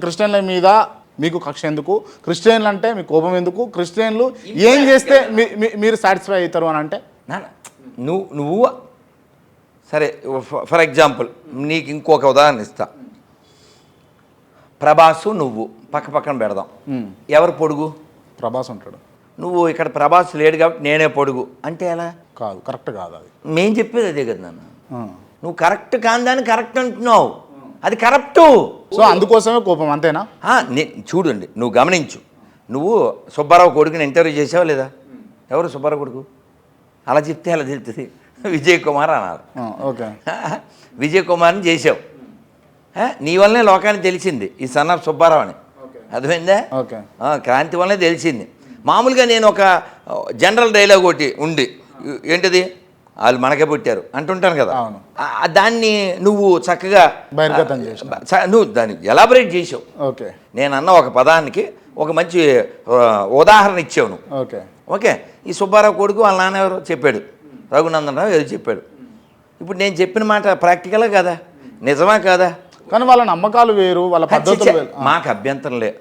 క్రిస్టియన్ల మీద మీకు కక్ష ఎందుకు, క్రిస్టియన్లు అంటే మీకు కోపం ఎందుకు, క్రిస్టియన్లు ఏం చేస్తే మీరు సాటిస్ఫై అవుతారు అని అంటే నువ్వు సరే ఫర్ ఎగ్జాంపుల్ నీకు ఇంకొక ఉదాహరణ ఇస్తా. ప్రభాసు నువ్వు పక్క పక్కన పెడదాం. ఎవరు పొడుగు? ప్రభాస్ ఉంటాడు. నువ్వు ఇక్కడ ప్రభాస్ లేడు కాబట్టి నేనే పొడుగు అంటే ఎలా? కాదు, కరెక్ట్ కాదు అది. మేము చెప్పేది అదే కదా నాన్న. నువ్వు కరెక్ట్ కాదని కరెక్ట్ అంటున్నావు, అది కరప్టు. సో అందుకోసమే కోపం, అంతేనా? చూడండి, నువ్వు గమనించు. నువ్వు సుబ్బారావు కొడుకుని ఇంటర్వ్యూ చేసావా లేదా? ఎవరు సుబ్బారావు కొడుకు? అలా చెప్తే అలా తెలుస్తుంది. విజయ్ కుమార్ అన్నారు. ఓకే, విజయ్ కుమార్ని చేసావు. నీ వల్లనే లోకానికి తెలిసింది ఈ సన్ ఆఫ్ సుబ్బారావు అని. అర్థమైందా? ఓకే, క్రాంతి వల్లనే తెలిసింది. మామూలుగా నేను ఒక జనరల్ డైలాగ్ ఒకటి ఉంది, ఏంటిది? వాళ్ళు మనకే పుట్టారు అంటుంటాను కదా. దాన్ని నువ్వు చక్కగా నువ్వు దాన్ని ఎలాబరేట్ చేసావు. ఓకే, నేను అన్న ఒక పదానికి ఒక మంచి ఉదాహరణ ఇచ్చావు నువ్వు. ఓకే ఓకే, ఈ సుబ్బారావు కొడుకు వాళ్ళ నాన్న ఎవరు చెప్పాడు, రఘునందన్ రావు ఏదో చెప్పాడు. ఇప్పుడు నేను చెప్పిన మాట ప్రాక్టికలే కదా, నిజమా కాదా? కానీ వాళ్ళ నమ్మకాలు వేరు, వాళ్ళ పద్ధతులు వేరు. మాకు అభ్యంతరం లేదు.